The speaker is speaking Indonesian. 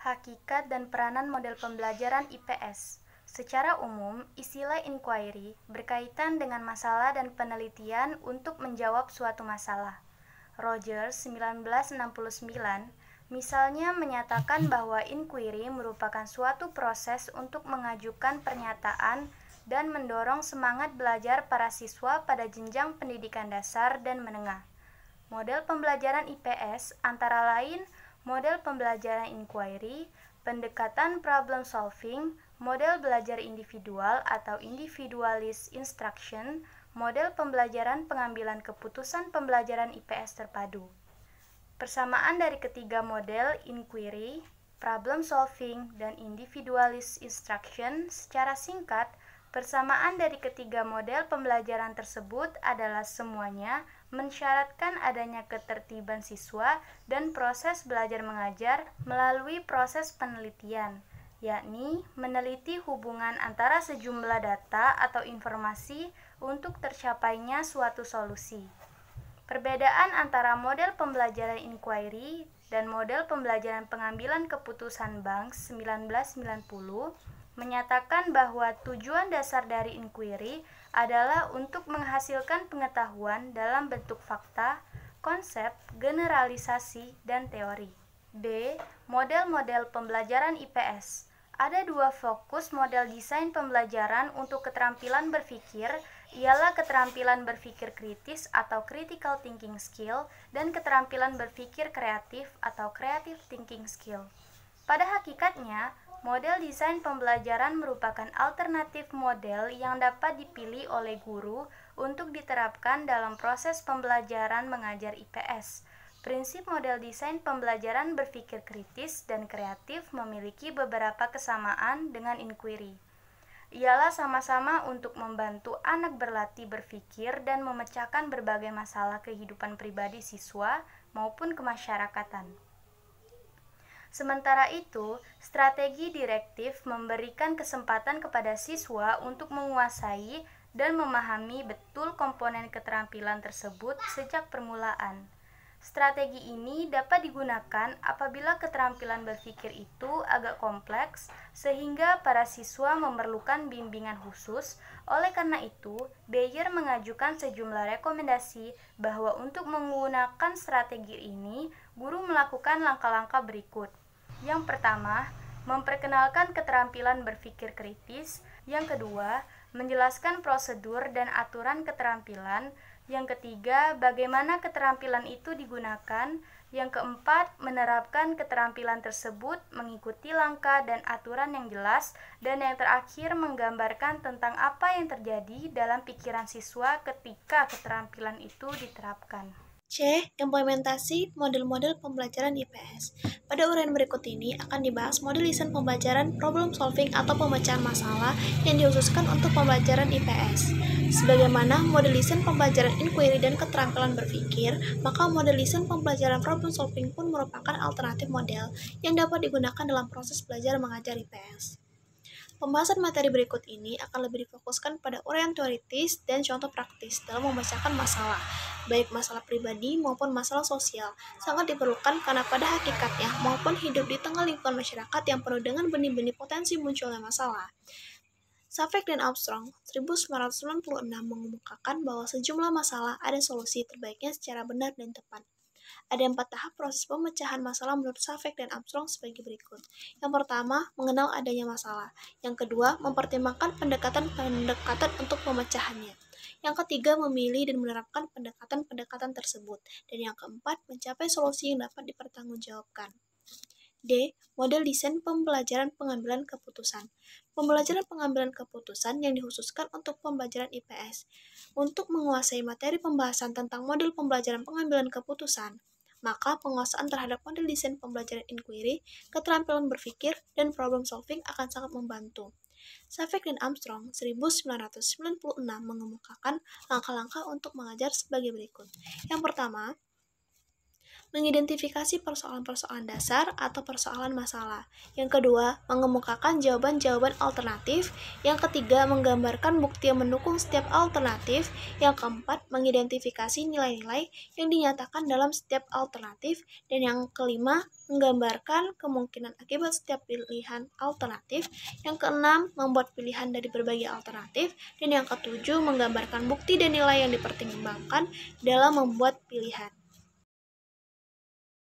Hakikat dan peranan model pembelajaran IPS. Secara umum, istilah inquiry berkaitan dengan masalah dan penelitian untuk menjawab suatu masalah. Rogers 1969 misalnya menyatakan bahwa inquiry merupakan suatu proses untuk mengajukan pernyataan dan mendorong semangat belajar para siswa pada jenjang pendidikan dasar dan menengah. Model pembelajaran IPS antara lain model pembelajaran inquiry, pendekatan problem solving, model belajar individual atau individualist instruction, model pembelajaran pengambilan keputusan pembelajaran IPS terpadu. Persamaan dari ketiga model inquiry, problem solving, dan individualist instruction secara singkat, persamaan dari ketiga model pembelajaran tersebut adalah semuanya mensyaratkan adanya ketertiban siswa dan proses belajar mengajar melalui proses penelitian, yakni meneliti hubungan antara sejumlah data atau informasi untuk tercapainya suatu solusi. Perbedaan antara model pembelajaran inquiry dan model pembelajaran pengambilan keputusan Banks 1990 menyatakan bahwa tujuan dasar dari inquiry adalah untuk menghasilkan pengetahuan dalam bentuk fakta, konsep, generalisasi, dan teori. B. Model-model pembelajaran IPS. Ada dua fokus model desain pembelajaran untuk keterampilan berpikir, ialah keterampilan berpikir kritis atau critical thinking skill dan keterampilan berpikir kreatif atau creative thinking skill. Pada hakikatnya, model desain pembelajaran merupakan alternatif model yang dapat dipilih oleh guru untuk diterapkan dalam proses pembelajaran mengajar IPS. Prinsip model desain pembelajaran berpikir kritis dan kreatif memiliki beberapa kesamaan dengan inquiry. Ialah sama-sama untuk membantu anak berlatih berpikir dan memecahkan berbagai masalah kehidupan pribadi siswa maupun kemasyarakatan. Sementara itu, strategi direktif memberikan kesempatan kepada siswa untuk menguasai dan memahami betul komponen keterampilan tersebut sejak permulaan. Strategi ini dapat digunakan apabila keterampilan berpikir itu agak kompleks sehingga para siswa memerlukan bimbingan khusus. Oleh karena itu, Bayer mengajukan sejumlah rekomendasi bahwa untuk menggunakan strategi ini, guru melakukan langkah-langkah berikut. Yang pertama, memperkenalkan keterampilan berpikir kritis. Yang kedua, menjelaskan prosedur dan aturan keterampilan. Yang ketiga, bagaimana keterampilan itu digunakan. Yang keempat, menerapkan keterampilan tersebut mengikuti langkah dan aturan yang jelas. Dan yang terakhir, menggambarkan tentang apa yang terjadi dalam pikiran siswa ketika keterampilan itu diterapkan. C. Implementasi model-model pembelajaran IPS. Pada uraian berikut ini akan dibahas model desain pembelajaran problem solving atau pemecahan masalah yang dikhususkan untuk pembelajaran IPS. Sebagaimana model desain pembelajaran inquiry dan keterampilan berpikir, maka model desain pembelajaran problem solving pun merupakan alternatif model yang dapat digunakan dalam proses belajar mengajar IPS. Pembahasan materi berikut ini akan lebih difokuskan pada uraian teoritis dan contoh praktis dalam memecahkan masalah, baik masalah pribadi maupun masalah sosial, sangat diperlukan karena pada hakikatnya maupun hidup di tengah lingkungan masyarakat yang penuh dengan benih-benih potensi munculnya masalah. Safek dan Armstrong 1996 mengemukakan bahwa sejumlah masalah ada solusi terbaiknya secara benar dan tepat. Ada 4 tahap proses pemecahan masalah menurut Safek dan Armstrong sebagai berikut. Yang pertama, mengenal adanya masalah. Yang kedua, mempertimbangkan pendekatan untuk pemecahannya. Yang ketiga, memilih dan menerapkan pendekatan-pendekatan tersebut. Dan yang keempat, mencapai solusi yang dapat dipertanggungjawabkan. D. Model desain pembelajaran pengambilan keputusan. Pembelajaran pengambilan keputusan yang dikhususkan untuk pembelajaran IPS. Untuk menguasai materi pembahasan tentang model pembelajaran pengambilan keputusan, maka penguasaan terhadap model desain pembelajaran inquiry, keterampilan berpikir, dan problem solving akan sangat membantu. Safek dan Armstrong 1996 mengemukakan langkah-langkah untuk mengajar sebagai berikut. Yang pertama, mengidentifikasi persoalan-persoalan dasar atau persoalan masalah. Yang kedua, mengemukakan jawaban-jawaban alternatif. Yang ketiga, menggambarkan bukti yang mendukung setiap alternatif. Yang keempat, mengidentifikasi nilai-nilai yang dinyatakan dalam setiap alternatif. Dan yang kelima, menggambarkan kemungkinan akibat setiap pilihan alternatif. Yang keenam, membuat pilihan dari berbagai alternatif. Dan yang ketujuh, menggambarkan bukti dan nilai yang dipertimbangkan dalam membuat pilihan.